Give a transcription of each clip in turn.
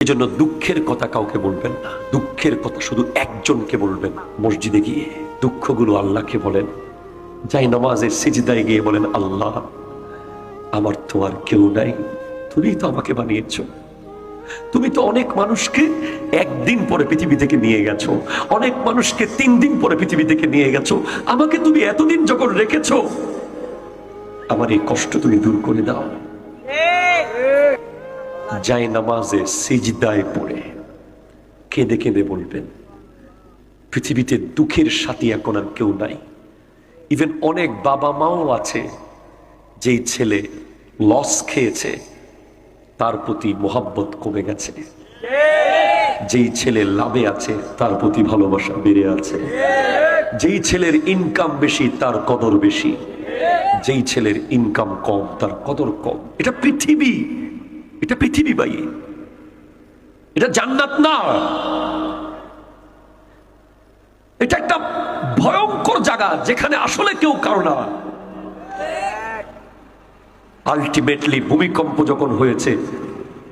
এজন্য দুঃখের কথা কাউকে বলবেন না, দুঃখের কথা শুধু একজনকে বলবেন। মসজিদে গিয়ে দুঃখগুলো আল্লাহকে বলেন, যাই নামাজের সিজদায় গিয়ে বলেন, আল্লাহ আমার তো আর কেউ নাই, তুমি তো আমাকে বানিয়েছো, তুমি তো অনেক মানুষকে একদিন পরে পৃথিবী থেকে নিয়ে গেছো, অনেক মানুষকে 3 দিন পরে পৃথিবী থেকে নিয়ে গেছো, আমাকে তুমি এতদিন যখন রেখেছো, আমার এই কষ্ট তুমি দূর করে দাও। যাই নামাজে সিজদায় পড়ে কেঁদে কেঁদে বলবেন, পৃথিবীতে দুঃখের সাথী এখন আর কেউ নাই। ইভেন অনেক বাবা মাও আছে, যেই ছেলে লস খেয়েছে তার প্রতি মোহাব্বত কমে গেছে, যেই ছেলে লাভে আছে তার প্রতি ভালোবাসা বেড়ে আছে, যেই ছেলের ইনকাম বেশি তার কদর বেশি, যেই ছেলের ইনকাম কম তার কদর কম। এটা পৃথিবী, এটা পৃথিবী ভাই, এটা জান্নাত না। এটা একটা ভয়ঙ্কর জায়গা যেখানে আসলে কেউ কারো না। আলটিমেটলি ভূমিকম্প যখন হয়েছে,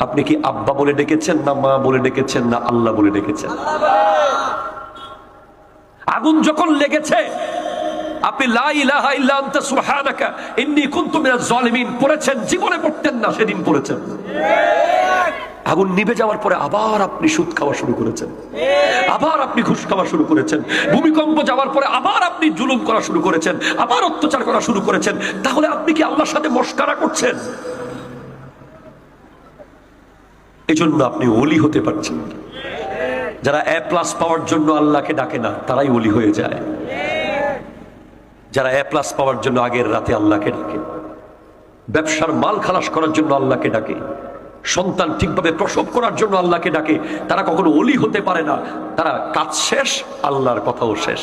আপনি কি আব্বা বলে ডেকেছেন, না মা বলে ডেকেছেন, না আল্লাহ বলে ডেকেছেন? আগুন যখন লেগেছে, আপনি লা ইলাহা ইল্লা আনতা সুবহানাকা ইন্নী কুনতু মিনাজ জালিমিন পড়েছেন, জীবনে পড়তেন না, সেদিন পড়েছেন। আগুন নিভে যাওয়ার পরে আবার আপনি সুদ খাওয়া শুরু করেছেন, আবার আপনি ঘুষ খাওয়া শুরু করেছেন। ভূমিকম্প যাওয়ার পরে আবার আপনি জুলুম করা শুরু করেছেন, আবার অত্যাচার করা শুরু করেছেন। তাহলে আপনি কি আল্লাহর সাথে মশকরা করছেন? এজন্য আপনি ওলি হতে পারছেন না। যারা A+ পাওয়ার জন্য আল্লাহকে ডাকে না, তারাই ওলি হয়ে যায়। যারা A+ পাওয়ার জন্য আগের রাতে আল্লাহকে ডাকে, ব্যবসার মাল খালাস করার জন্য আল্লাহকে ডাকে, সন্তান ঠিকভাবে প্রসব করার জন্য আল্লাহকে ডাকে, তারা কখনো ওলি হতে পারে না। তারা কাজ শেষ, আল্লাহর কথাও শেষ।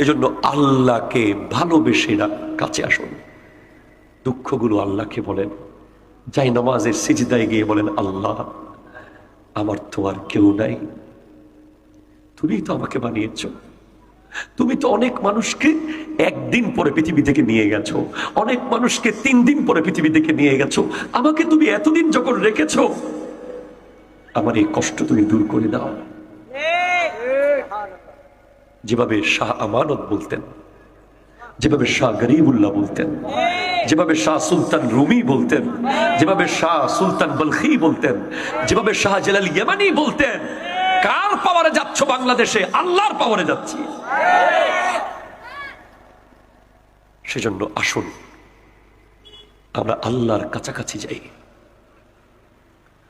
এজন্য আল্লাহকে ভালোবেসে কাছে আসুন। দুঃখগুলো আল্লাহকে বলেন, যাই নামাজের সিজদায় গিয়ে বলেন, আল্লাহ আমার তো আর কেউ নাই, তুমি তো আমাকে বানিয়েছো, তুমি তো অনেক মানুষকে একদিন পরে পৃথিবী থেকে নিয়ে গেছো, অনেক মানুষকে 3 দিন পরে পৃথিবী থেকে নিয়ে গেছো, আমাকে তুমি এতদিন যখন রেখেছো, আমার এই কষ্ট তুমি দূর করে দাও। যেভাবে শাহ আমানত বলতেন, যেভাবে শাহ গরিবুল্লাহ বলতেন, যেভাবে শাহ সুলতান রুমি বলতেন, যেভাবে শাহ সুলতান বলখি বলতেন, যেভাবে শাহ জালাল ইয়ামানি বলতেন, কার পাওয়ারে যাচ্ছ বাংলাদেশে? আল্লাহর পাওয়ারে যাচ্ছি। সেজন্য আসুন আমরা আল্লাহর কাছাকাছি যাই।